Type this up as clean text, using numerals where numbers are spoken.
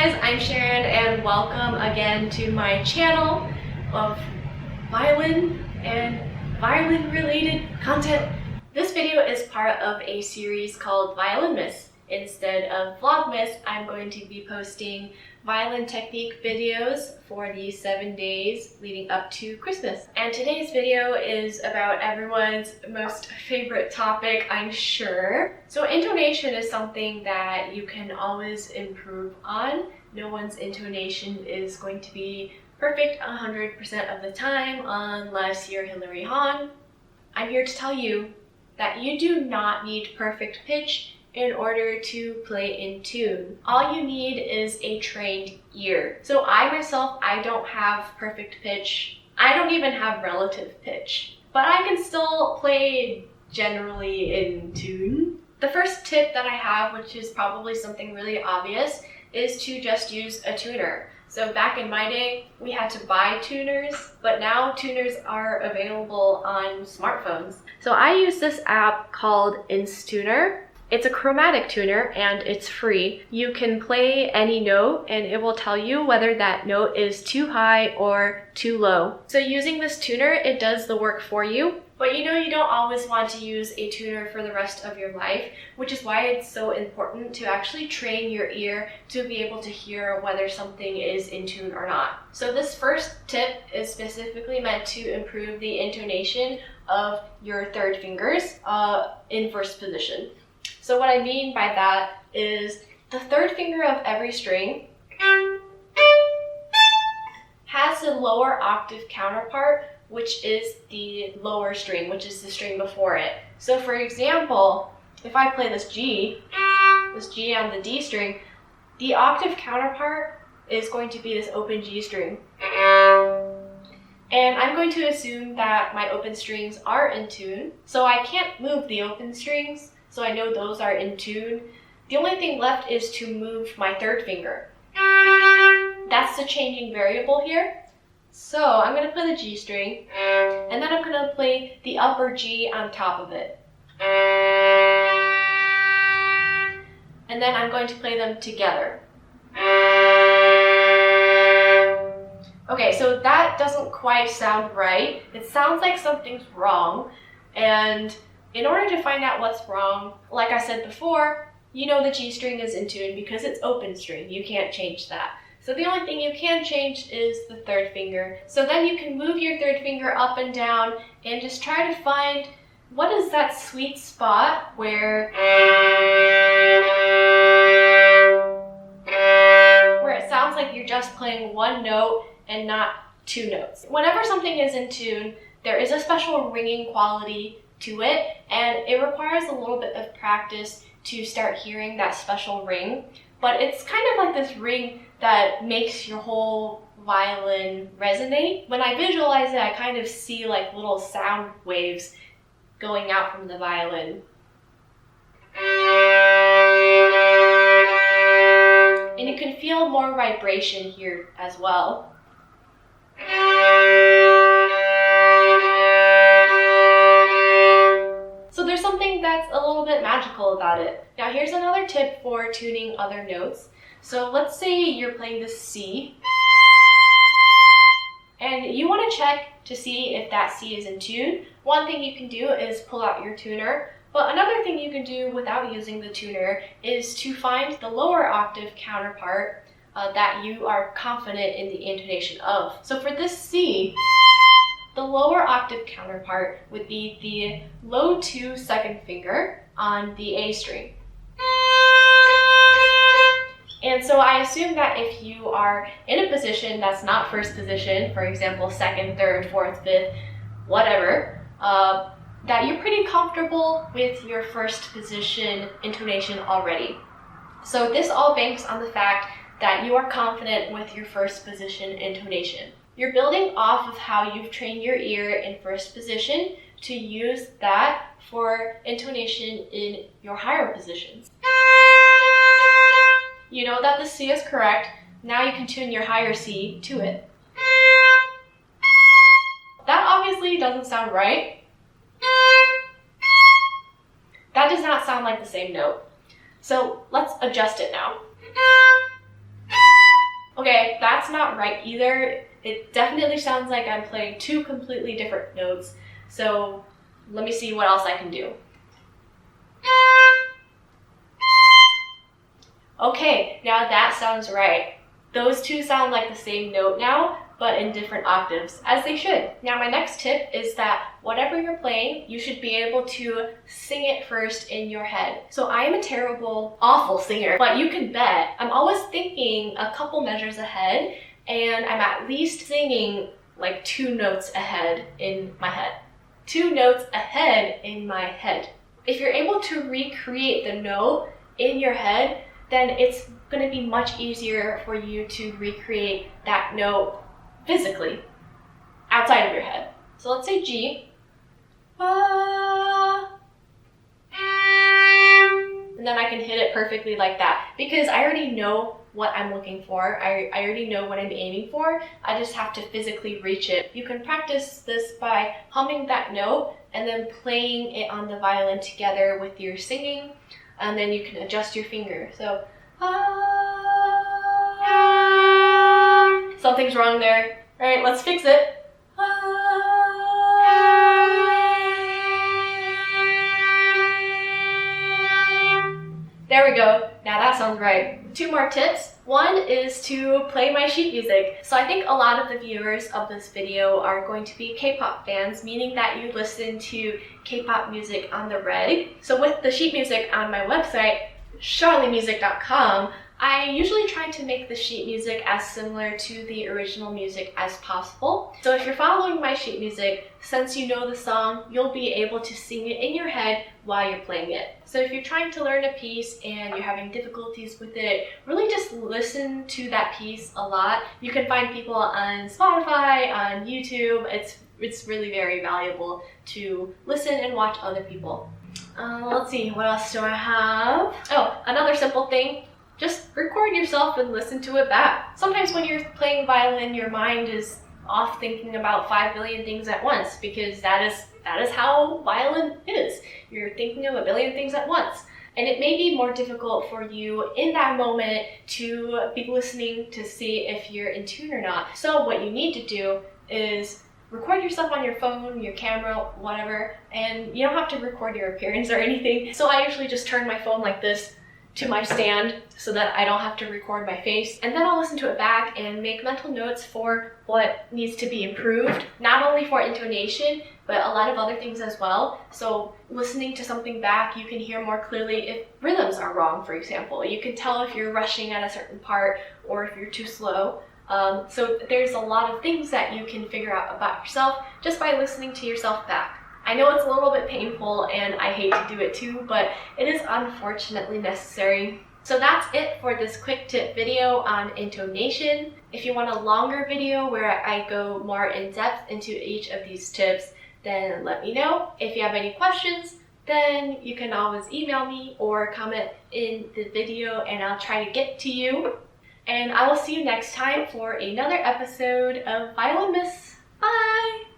guys, I'm Sharon and welcome again to my channel of violin and violin related content. This video is part of a series called Violinmas. Instead of Vlogmas, I'm going to be posting violin technique videos for the 7 days leading up to Christmas. And today's video is about everyone's most favorite topic, I'm sure. So intonation is something that you can always improve on. No one's intonation is going to be perfect 100% of the time unless you're Hilary Hahn. I'm here to tell you that you do not need perfect pitch in order to play in tune. All you need is a trained ear. So I myself, I don't have perfect pitch. I don't even have relative pitch, but I can still play generally in tune. The first tip that I have, which is probably something really obvious, is to just use a tuner. So back in my day, we had to buy tuners, but now tuners are available on smartphones. So I use this app called InStuner. It's a chromatic tuner and it's free. You can play any note and it will tell you whether that note is too high or too low. So using this tuner, it does the work for you. But you know you don't always want to use a tuner for the rest of your life, which is why it's so important to actually train your ear to be able to hear whether something is in tune or not. So this first tip is specifically meant to improve the intonation of your third fingers in first position. So what I mean by that is the third finger of every string has a lower octave counterpart, which is the lower string, which is the string before it. So for example, if I play this G on the D string, the octave counterpart is going to be this open G string. And I'm going to assume that my open strings are in tune, so I can't move the open strings. So I know those are in tune. The only thing left is to move my third finger. That's the changing variable here. So I'm going to play the G string, and then I'm going to play the upper G on top of it. And then I'm going to play them together. Okay, so that doesn't quite sound right. It sounds like something's wrong, and in order to find out what's wrong, like I said before, you know the G string is in tune because it's open string. You can't change that. So the only thing you can change is the third finger. So then you can move your third finger up and down and just try to find what is that sweet spot where it sounds like you're just playing one note and not two notes. Whenever something is in tune, there is a special ringing quality to it, and it requires a little bit of practice to start hearing that special ring, but it's kind of like this ring that makes your whole violin resonate. When I visualize it, I kind of see like little sound waves going out from the violin. And you can feel more vibration here as well. So there's something that's a little bit magical about it. Now here's another tip for tuning other notes. So let's say you're playing this C, and you want to check to see if that C is in tune. One thing you can do is pull out your tuner, but another thing you can do without using the tuner is to find the lower octave counterpart that you are confident in the intonation of. So for this C, the lower octave counterpart would be the low 2 second finger on the A string. And so I assume that if you are in a position that's not first position, for example, second, third, fourth, fifth, whatever, that you're pretty comfortable with your first position intonation already. So this all banks on the fact that you are confident with your first position intonation. You're building off of how you've trained your ear in first position to use that for intonation in your higher positions. You know that the C is correct. Now you can tune your higher C to it. That obviously doesn't sound right. That does not sound like the same note. So let's adjust it now. Okay, that's not right either. It definitely sounds like I'm playing two completely different notes. So let me see what else I can do. Okay, now that sounds right. Those two sound like the same note now, but in different octaves, as they should. Now my next tip is that whatever you're playing, you should be able to sing it first in your head. So I am a terrible, awful singer, but you can bet I'm always thinking a couple measures ahead, and I'm at least singing like 2 notes ahead in my head. 2 notes ahead in my head. If you're able to recreate the note in your head, then it's going to be much easier for you to recreate that note physically outside of your head. So let's say G. And then I can hit it perfectly like that because I already know what I'm looking for. I already know what I'm aiming for. I just have to physically reach it. You can practice this by humming that note and then playing it on the violin together with your singing, and then you can adjust your finger. So something's wrong there. All right, let's fix it. There we go. Now that sounds right. 2 more tips. One is to play my sheet music. So I think a lot of the viewers of this video are going to be K-pop fans, meaning that you listen to K-pop music on the reg. So with the sheet music on my website, SHARLEEmusic.com, I usually try to make the sheet music as similar to the original music as possible. So if you're following my sheet music, since you know the song, you'll be able to sing it in your head while you're playing it. So if you're trying to learn a piece and you're having difficulties with it, really just listen to that piece a lot. You can find people on Spotify, on YouTube. It's really very valuable to listen and watch other people. Let's see, what else do I have? Oh, another simple thing. Just record yourself and listen to it back. Sometimes when you're playing violin, your mind is off thinking about 5 billion things at once, because that is how violin is. You're thinking of a billion things at once. And it may be more difficult for you in that moment to be listening to see if you're in tune or not. So what you need to do is record yourself on your phone, your camera, whatever, and you don't have to record your appearance or anything. So I usually just turn my phone like this to my stand so that I don't have to record my face, and then I'll listen to it back and make mental notes for what needs to be improved, not only for intonation but a lot of other things as well. So listening to something back, you can hear more clearly if rhythms are wrong, for example. You can tell if you're rushing at a certain part or if you're too slow. So there's a lot of things that you can figure out about yourself just by listening to yourself back. I know it's a little bit painful and I hate to do it too, but it is unfortunately necessary. So that's it for this quick tip video on intonation. If you want a longer video where I go more in depth into each of these tips, then let me know. If you have any questions, then you can always email me or comment in the video and I'll try to get to you. And I will see you next time for another episode of Violinmas. Bye!